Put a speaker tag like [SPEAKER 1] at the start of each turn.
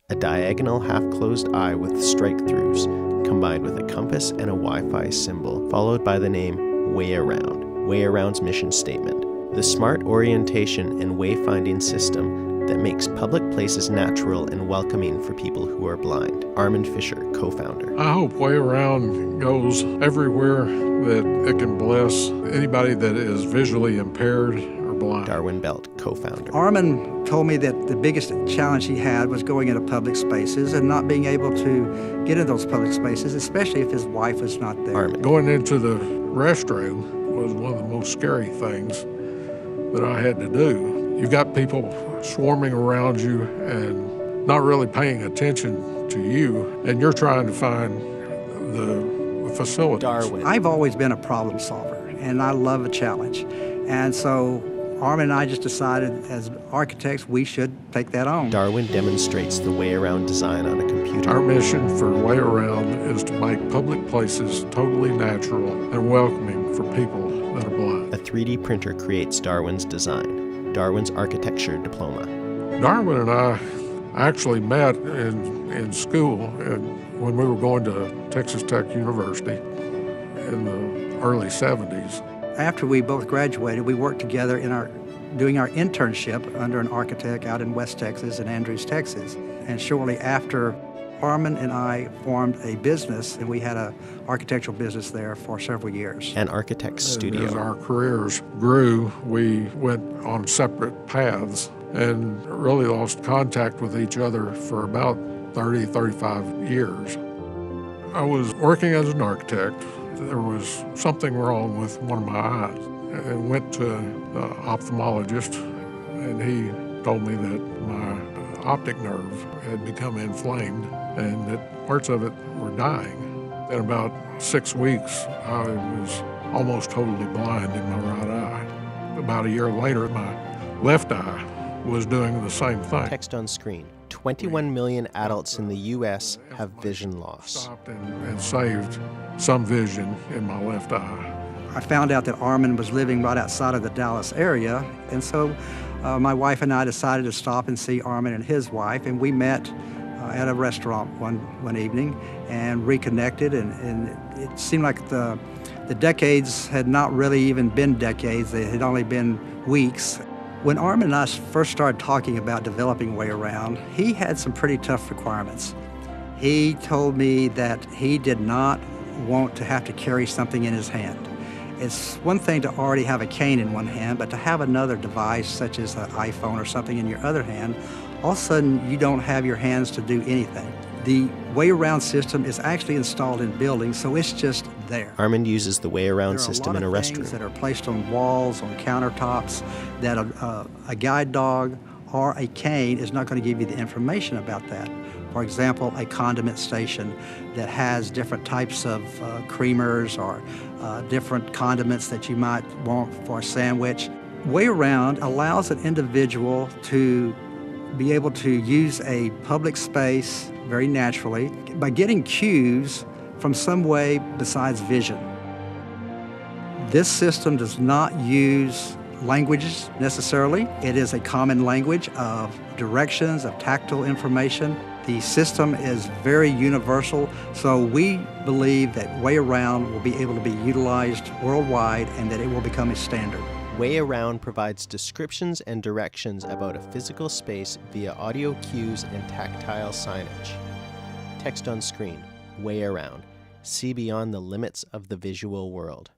[SPEAKER 1] a diagonal half-closed eye with strike-throughs, combined with a compass and a Wi-Fi symbol, followed by the name WayAround, WayAround's mission statement. The smart orientation and wayfinding system that makes public places natural and welcoming for people who are blind. Armand Fisher, co-founder.
[SPEAKER 2] I hope WayAround goes everywhere that it can bless anybody that is visually impaired or blind.
[SPEAKER 1] Darwin Belt, co-founder.
[SPEAKER 3] Armand told me that the biggest challenge he had was going into public spaces and not being able to get in those public spaces, especially if his wife was not there.
[SPEAKER 1] Armand.
[SPEAKER 2] Going into the restroom was one of the most scary things that I had to do. You've got people swarming around you and not really paying attention to you, and you're trying to find the facilities.
[SPEAKER 1] Darwin.
[SPEAKER 3] I've always been a problem solver, and I love a challenge. And so Armand and I just decided as architects we should take that on.
[SPEAKER 1] Darwin demonstrates the WayAround design on a computer.
[SPEAKER 2] Our mission for WayAround is to make public places totally natural and welcoming for people that are blind.
[SPEAKER 1] A 3D printer creates Darwin's design, Darwin's architecture diploma.
[SPEAKER 2] Darwin and I actually met in school when we were going to Texas Tech University in the early 70s.
[SPEAKER 3] After we both graduated, we worked together doing our internship under an architect out in West Texas, in Andrews, Texas. And shortly after, Armand and I formed a business, and we had an architectural business there for several years.
[SPEAKER 1] An architect's studio.
[SPEAKER 2] As our careers grew, we went on separate paths and really lost contact with each other for about 30, 35 years. I was working as an architect. There was something wrong with one of my eyes. I went to an ophthalmologist, and he told me that my optic nerve had become inflamed and that parts of it were dying. In about 6 weeks, I was almost totally blind in my right eye. About a year later, my left eye was doing the same thing.
[SPEAKER 1] Text on screen. 21 million adults in the U.S. have vision loss.
[SPEAKER 2] Stopped and saved some vision in my left eye.
[SPEAKER 3] I found out that Armand was living right outside of the Dallas area, and so my wife and I decided to stop and see Armand and his wife, and we met at a restaurant one evening and reconnected, and it seemed like the decades had not really even been decades, they had only been weeks. When Armand and I first started talking about developing WayAround, he had some pretty tough requirements. He told me that he did not want to have to carry something in his hand. It's one thing to already have a cane in one hand, but to have another device such as an iPhone or something in your other hand, all of a sudden you don't have your hands to do anything. The WayAround system is actually installed in buildings, so it's just there.
[SPEAKER 1] Armand uses the WayAround system in a
[SPEAKER 3] There are a lot of things
[SPEAKER 1] restroom.
[SPEAKER 3] that are placed on walls, on countertops, that a guide dog or a cane is not going to give you the information about that. For example, a condiment station that has different types of creamers or different condiments that you might want for a sandwich. WayAround allows an individual to be able to use a public space very naturally by getting cues from some way besides vision. This system does not use languages necessarily. It is a common language of directions, of tactile information. The system is very universal, so we believe that WayAround will be able to be utilized worldwide and that it will become a standard.
[SPEAKER 1] WayAround provides descriptions and directions about a physical space via audio cues and tactile signage. Text on screen. WayAround. See beyond the limits of the visual world.